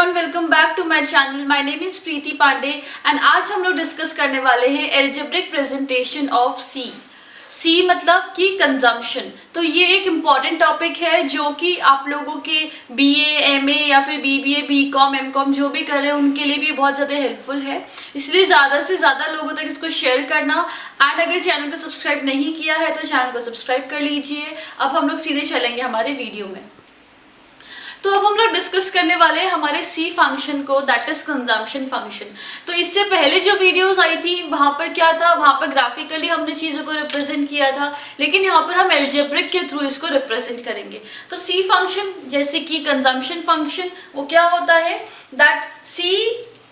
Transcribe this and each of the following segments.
Everyone, welcome back to my channel. My name is Preeti Pandey and आज हम लोग discuss करने वाले हैं एल्जेब्रिक प्रेजेंटेशन ऑफ सी मतलब कि कंजम्पशन। तो ये एक इम्पॉर्टेंट टॉपिक है जो कि आप लोगों के बीए, एमए या फिर बीबीए, बीकॉम, एमकॉम जो भी कर रहे हैं उनके लिए भी बहुत ज़्यादा हेल्पफुल है। इसलिए ज़्यादा से ज़्यादा लोगों तक इसको शेयर करना एंड अगर चैनल को सब्सक्राइब नहीं किया है तो चैनल को सब्सक्राइब कर लीजिए। अब हम लोग सीधे चलेंगे हमारे वीडियो में। तो अब हम लोग डिस्कस करने वाले हैं हमारे सी फंक्शन को, दैट इज कंजम्पशन फंक्शन। तो इससे पहले जो वीडियोस आई थी वहाँ पर क्या था, वहाँ पर ग्राफिकली हमने चीज़ों को रिप्रेजेंट किया था, लेकिन यहाँ पर हम एल्जेब्रिक के थ्रू इसको रिप्रेजेंट करेंगे। तो सी फंक्शन जैसे कि कंजम्पशन फंक्शन वो क्या होता है, that C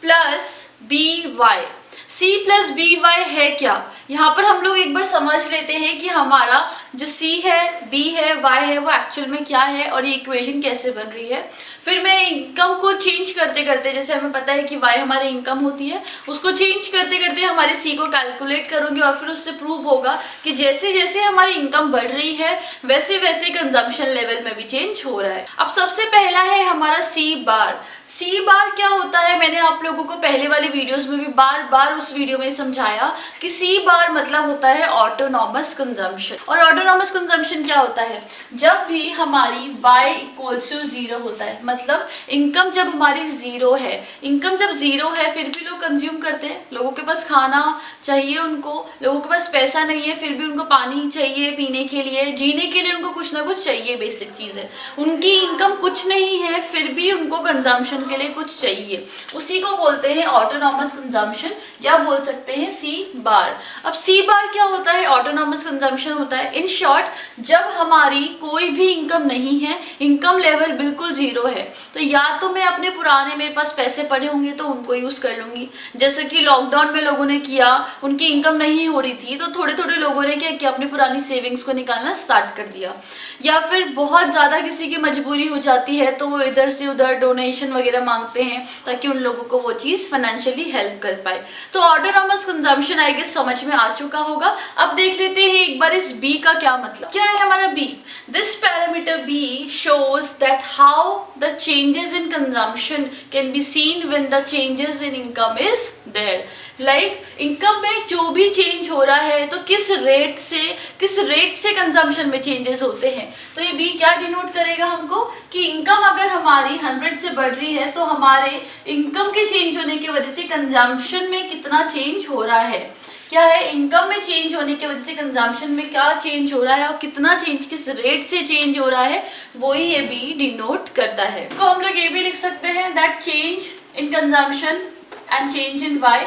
plus B Y. C plus B Y है क्या, यहाँ पर हम लोग एक बार समझ लेते हैं कि हमारा जो सी है, बी है, वाई है वो एक्चुअल में क्या है और ये इक्वेशन कैसे बन रही है। फिर मैं इनकम को चेंज करते करते, जैसे हमें पता है कि वाई हमारी इनकम होती है, उसको चेंज करते करते हमारे सी को कैलकुलेट करूंगी और फिर उससे प्रूव होगा कि जैसे जैसे हमारी इनकम बढ़ रही है वैसे वैसे कंजम्पशन लेवल में भी चेंज हो रहा है। अब सबसे पहला है हमारा सी बार। सी बार क्या होता है, मैंने आप लोगों को पहले वाली वीडियोस में भी बार बार उस वीडियो में समझाया कि सी बार मतलब होता है ऑटोनॉमस कंजम्पशन। और ऑटोनॉमस कंजम्पशन क्या होता है, जब भी हमारी y इक्वल्स टू 0 होता है, मतलब इनकम जब हमारी 0 है, इनकम जब 0 है फिर भी लोग कंज्यूम करते हैं, लोगों के पास खाना चाहिए, उनको लोगों के पास पैसा नहीं है फिर भी उनको पानी चाहिए पीने के लिए, जीने के लिए उनको कुछ ना कुछ चाहिए, बेसिक चीज़ है। उनकी इनकम कुछ नहीं है फिर भी उनको कंजम्पशन के लिए कुछ चाहिए, उसी को बोलते हैं ऑटोनॉमस कंजम्पशन या बोल सकते हैं सी बार। अब सी बार क्या होता है, ऑटोनॉमस कंजम्पशन होता है इन शॉर्ट जब हमारी कोई भी इनकम नहीं है, इनकम लेवल बिल्कुल 0 है, तो या तो मैं अपने पुराने, मेरे पास पैसे पड़े होंगे तो उनको यूज कर लूंगी, जैसे कि लॉकडाउन में लोगों ने किया, उनकी इनकम नहीं हो रही थी तो थोड़े थोड़े लोगों ने क्या किया, अपनी पुरानी सेविंग्स को निकालना स्टार्ट कर दिया। या फिर बहुत ज्यादा किसी की मजबूरी हो जाती है तो वो इधर से उधर डोनेशन वगैरह मांगते हैं ताकि उन लोगों को वो चीज फाइनेंशियली हेल्प कर पाए। तो ऑटोनॉमस कंजम्पशन आई गेस समझ में आ चुका होगा। अब देख लेते हैं एक बार इस बी का क्या मतलब, क्या है हमारा B. This parameter B shows that how the changes in consumption can be seen when the changes in income is there. Like income में जो भी चेंज हो रहा है तो किस रेट से कंजम्पशन में चेंजेस होते हैं। तो ये बी क्या डिनोट करेगा हमको कि इनकम अगर हमारी 100 से बढ़ रही है तो हमारे इनकम के चेंज होने की वजह से कंजम्पशन में कितना चेंज हो रहा है, क्या है इनकम में चेंज होने की वजह से कंजम्पशन में क्या चेंज हो रहा है और कितना चेंज किस रेट से चेंज हो रहा है, वही ये भी डिनोट करता है। तो हम लोग ये भी लिख सकते हैं that change in consumption and change in Y,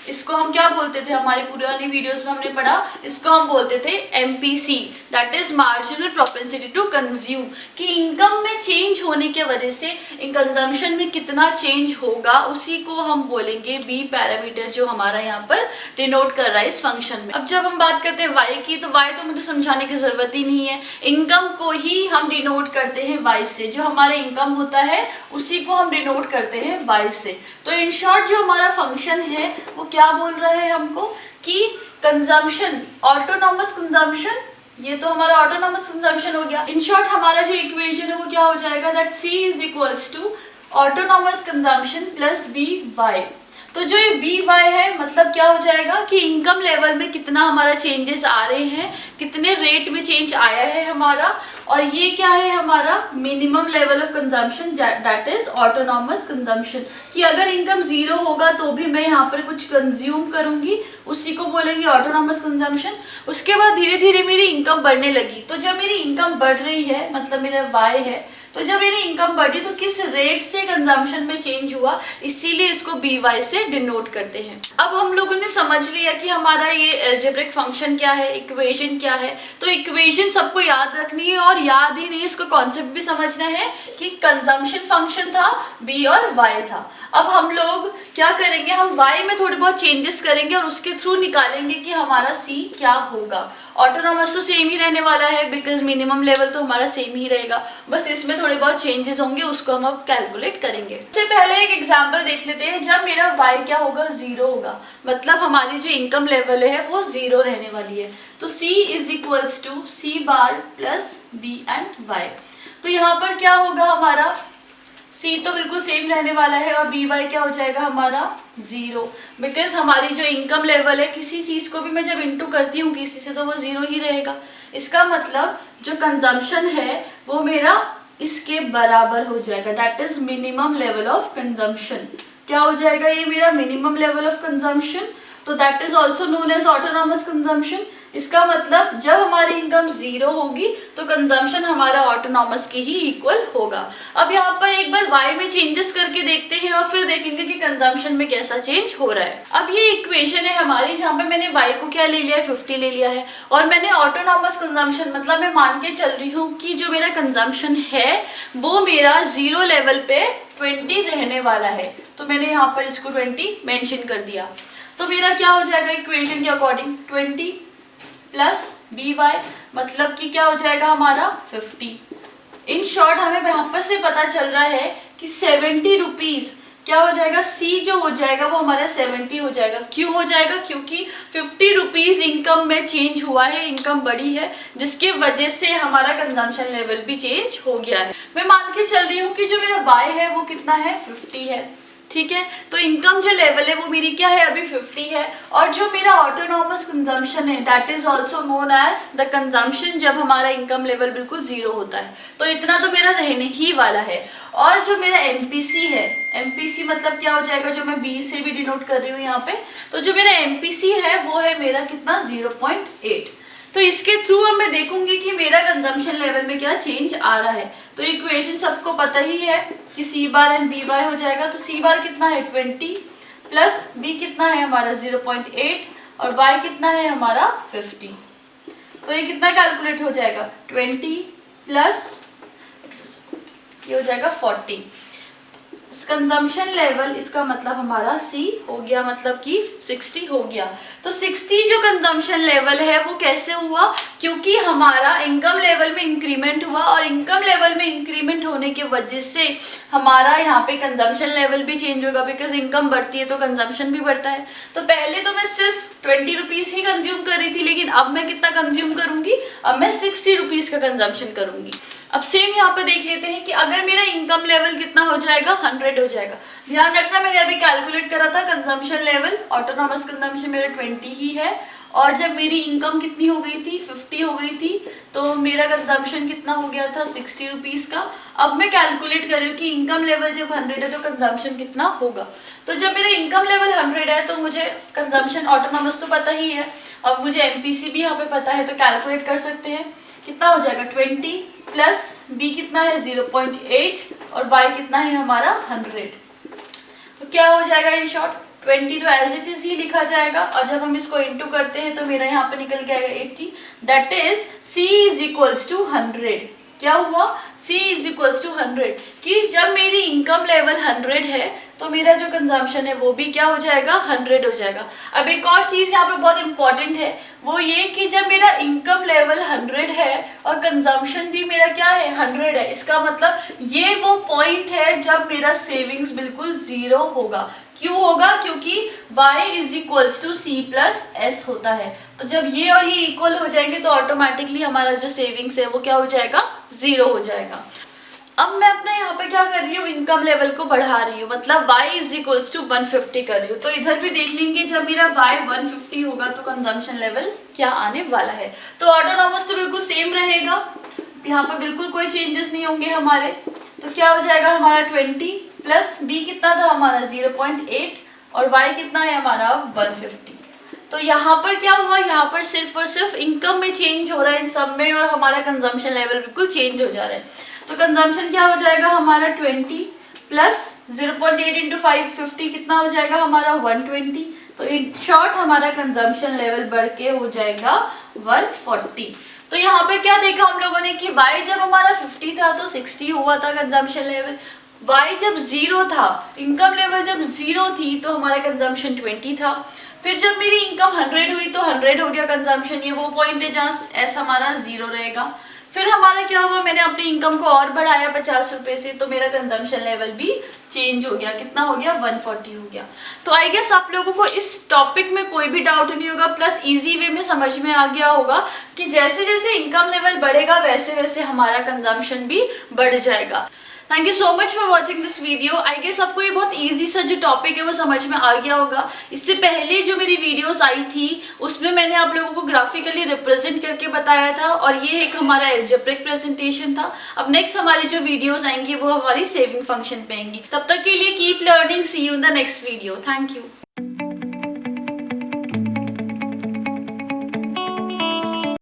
इसको हम क्या बोलते थे, हमारे पुरानी वीडियोस में हमने पढ़ा, इसको हम बोलते थे MPC, that is marginal propensity to consume, कि इनकम में चेंज होने की वजह से इन कंजम्पशन में कितना चेंज होगा, उसी को हम बोलेंगे बी पैरामीटर जो हमारा यहाँ पर डिनोट कर रहा है इस फंक्शन में। अब जब हम बात करते हैं वाई की, तो वाई तो मुझे समझाने की जरूरत ही नहीं है, इनकम को ही हम डिनोट करते हैं वाई से, जो हमारा इनकम होता है उसी को हम डिनोट करते हैं वाई से। तो इन शॉर्ट जो हमारा फंक्शन है वो क्या बोल रहा है हमको कि कंजम्पशन, ऑटोनॉमस कंजम्पशन, ये तो हमारा ऑटोनॉमस कंजम्पशन हो गया। इन शॉर्ट हमारा जो इक्वेशन है वो क्या हो जाएगा, that C is equals to autonomous consumption plus B Y. तो जो ये बी वाई है मतलब क्या हो जाएगा कि इनकम लेवल में कितना हमारा चेंजेस आ रहे हैं, कितने रेट में चेंज आया है हमारा, और ये क्या है हमारा minimum level of consumption, that is autonomous consumption, कि अगर इनकम 0 होगा तो भी मैं यहाँ पर कुछ कंज्यूम करूंगी, उसी को बोलेंगे ऑटोनॉमस कंजम्पशन। उसके बाद धीरे धीरे मेरी इनकम बढ़ने लगी, तो जब मेरी इनकम बढ़ रही है मतलब मेरा वाई है, तो जब मेरी इनकम बढ़ी तो किस रेट से कंजम्पशन में चेंज हुआ, इसीलिए इसको बी वाई से डिनोट करते हैं। अब हम लोगों ने समझ लिया कि हमारा ये एल्जेब्रिक फंक्शन क्या है, इक्वेशन क्या है। तो इक्वेशन सबको याद रखनी है और याद ही नहीं, इसको कॉन्सेप्ट भी समझना है कि कंजम्पशन फंक्शन था, बी और वाई था। अब हम लोग क्या करेंगे, हम वाई में थोड़े बहुत चेंजेस करेंगे और उसके थ्रू निकालेंगे कि हमारा सी क्या होगा। ऑटोनॉमस तो सेम ही रहने वाला है बिकॉज मिनिमम लेवल तो हमारा सेम ही रहेगा, बस इसमें थोड़े बहुत चेंजेस होंगे, उसको हम अब कैलकुलेट करेंगे। सबसे पहले एक एग्जांपल देख लेते हैं, जब मेरा y क्या होगा, 0 होगा, मतलब हमारी जो इनकम लेवल है वो 0 रहने वाली है। तो c is equals to C bar plus B and Y. तो यहाँ पर क्या होगा हमारा सी तो बिल्कुल सेम रहने वाला है और बी वाई क्या हो जाएगा हमारा 0, बिकॉज हमारी जो इनकम लेवल है किसी चीज को भी मैं जब इंटू करती हूँ किसी से तो वो 0 ही रहेगा। इसका मतलब जो कंजम्पशन है वो मेरा इसके बराबर हो जाएगा, that is minimum level of consumption. क्या हो जाएगा ये मेरा मिनिमम लेवल ऑफ कंजम्पशन, तो that is also known as autonomous consumption. इसका मतलब जब हमारी इनकम 0 होगी तो कंजम्पशन हमारा ऑटोनॉमस के ही इक्वल होगा। अब यहाँ पर एक बार y में चेंजेस करके देखते हैं और फिर देखेंगे कि कंजम्पशन में कैसा चेंज हो रहा है। अब ये इक्वेशन है हमारी जहाँ पे मैंने y को क्या ले लिया है 50 ले लिया है और मैंने ऑटोनॉमस कंजम्पशन मतलब मैं मान के चल रही हूँ कि जो मेरा कंजम्पशन है वो मेरा 0 लेवल पे 20 रहने वाला है, तो मैंने यहाँ पर इसको 20 मेंशन कर दिया। तो मेरा क्या हो जाएगा इक्वेशन के अकॉर्डिंग 20 प्लस बी वाई मतलब कि क्या हो जाएगा हमारा 50। इन शॉर्ट हमें यहाँ पर से पता चल रहा है कि 70 रुपीज क्या हो जाएगा, सी जो हो जाएगा वो हमारा 70 हो जाएगा। क्यों हो जाएगा, क्योंकि 50 रुपीज इनकम में चेंज हुआ है, इनकम बढ़ी है जिसके वजह से हमारा कंजम्पशन लेवल भी चेंज हो गया है। मैं मान के चल रही हूँ कि जो मेरा वाई है वो कितना है 50 है, ठीक है। तो इनकम जो लेवल है वो मेरी क्या है अभी 50 है और जो मेरा ऑटोनॉमस कंजम्पशन है that is also known as the consumption जब हमारा इनकम लेवल बिल्कुल 0 होता है, तो इतना तो मेरा रहने ही वाला है। और जो मेरा एमपीसी है, एमपीसी मतलब क्या हो जाएगा, जो मैं बी से भी डिनोट कर रही हूँ यहाँ पे, तो जो मेरा एमपीसी है वो है मेरा कितना 0.8। तो इसके थ्रू अब मैं देखूंगी कि मेरा कंजम्पशन लेवल में क्या चेंज आ रहा है। तो इक्वेशन सबको पता ही है कि सी बार एंड बी बार हो जाएगा। तो सी बार कितना है 20 प्लस बी कितना है हमारा 0.8 और वाई कितना है हमारा 50। तो ये कितना कैलकुलेट हो जाएगा 20 प्लस ये हो जाएगा 40। कंजम्पशन लेवल इसका मतलब हमारा सी हो गया, मतलब कि 60 हो गया। तो 60 जो कंजम्पशन लेवल है वो कैसे हुआ, क्योंकि हमारा इनकम लेवल में इंक्रीमेंट हुआ और इनकम लेवल में इंक्रीमेंट होने के वजह से हमारा यहाँ पे कंजम्पशन लेवल भी चेंज होगा, बिकॉज इनकम बढ़ती है तो कंजम्पशन भी बढ़ता है। तो पहले तो मैं सिर्फ 20 रुपीज ही कंज्यूम कर रही थी, लेकिन अब मैं कितना कंज्यूम करूंगी, अब मैं 60 रुपीज का कंजम्पशन करूंगी। अब सेम यहाँ पे देख लेते हैं कि अगर मेरा इनकम लेवल कितना हो जाएगा 100 हो जाएगा। ध्यान रखना मैंने अभी कैलकुलेट करा था कंजम्पशन लेवल, ऑटोनॉमस कंजम्पशन मेरा 20 ही है और जब मेरी इनकम कितनी हो गई थी 50 हो गई थी तो मेरा कंजम्पशन कितना हो गया था 60 रुपीज का। अब मैं कैलकुलेट कर रही हूँ कि इनकम लेवल जब 100 है तो कंजम्पशन कितना होगा। तो जब मेरा इनकम लेवल 100 है तो मुझे कंजम्पशन ऑटोनॉमस तो पता ही है, अब मुझे एमपीसी भी यहाँ पे पता है, तो कैलकुलेट कर सकते हैं कितना हो जाएगा 20 प्लस बी कितना है 0.8 और y कितना है हमारा 100। तो क्या हो जाएगा इन शॉर्ट 20 तो एज इट इज ही लिखा जाएगा और जब हम इसको इंटू करते हैं तो मेरा यहाँ पे निकल के आएगा 80, that is c is equals to 100। क्या हुआ, c इज इक्वल्स टू 100 कि जब मेरी इनकम लेवल 100 है तो मेरा जो कंजम्पशन है वो भी क्या हो जाएगा 100 हो जाएगा। अब एक और चीज यहाँ पे बहुत इंपॉर्टेंट है, वो ये कि जब मेरा इनकम लेवल 100 है और कंजम्पशन भी मेरा क्या है 100 है, इसका मतलब ये वो पॉइंट है जब मेरा सेविंग्स बिल्कुल 0 होगा। क्यों होगा, क्योंकि y is equals to C plus S होता है। तो जब ये और ये इक्वल हो जाएंगे तो ऑटोमेटिकली हमारा जो सेविंग्स है वो क्या हो जाएगा 0 हो जाएगा। अब मैं अपने यहाँ पे क्या कर रही हूँ, इनकम लेवल को बढ़ा रही हूँ, मतलब y इज इक्वल्स टू 150 कर रही हूँ। तो इधर भी देख लेंगे जब मेरा y 150 होगा तो कंजम्पशन लेवल क्या आने वाला है। तो ऑटोनॉमस तो बिल्कुल सेम रहेगा, यहाँ पे बिल्कुल कोई चेंजेस नहीं होंगे हमारे। तो क्या हो जाएगा हमारा 20 प्लस बी कितना था हमारा 0.8 और y कितना है हमारा 150। तो यहाँ पर क्या हुआ, यहाँ पर सिर्फ और सिर्फ इनकम में चेंज हो रहा है इन सब में और हमारा कंजम्पशन लेवल बिल्कुल चेंज हो जा रहा है। तो कंजम्पशन क्या हो जाएगा हमारा 20 प्लस 0.8 इंटू 550 कितना हो जाएगा हमारा 120। तो इन शॉर्ट हमारा कंजम्पशन लेवल बढ़ के हो जाएगा 140। तो यहाँ पे क्या देखा हम लोगों ने कि y जब हमारा 50 था तो 60 हुआ था कंजम्पशन लेवल, y जब 0 था, इनकम लेवल जब 0 थी तो हमारा कंजम्पशन 20 था, फिर जब मेरी इनकम 100 हुई तो 100 हो गया कंजम्पशन, ये वो पॉइंट है जहाँ एस हमारा 0 रहेगा। फिर हमारा क्या हुआ, मैंने अपनी इनकम को और बढ़ाया 50 रुपए से तो मेरा कंजम्पशन लेवल भी चेंज हो गया, कितना हो गया 140 हो गया। तो आई गेस आप लोगों को इस टॉपिक में कोई भी डाउट नहीं होगा, प्लस इजी वे में समझ में आ गया होगा कि जैसे जैसे इनकम लेवल बढ़ेगा वैसे वैसे हमारा कंजम्पशन भी बढ़ जाएगा। Thank you so much for watching this video. I guess आपको ये बहुत इजी सा जो टॉपिक है वो समझ में आ गया होगा। इससे पहले जो मेरी वीडियोस आई थी उसमें मैंने आप लोगों को ग्राफिकली रिप्रेजेंट करके बताया था, और ये एक हमारा एल्जेब्रिक प्रेजेंटेशन था। अब नेक्स्ट हमारी जो वीडियोस आएंगी वो हमारी सेविंग फंक्शन पे आएंगी। तब तक के लिए keep learning, see you in the next video. Thank you.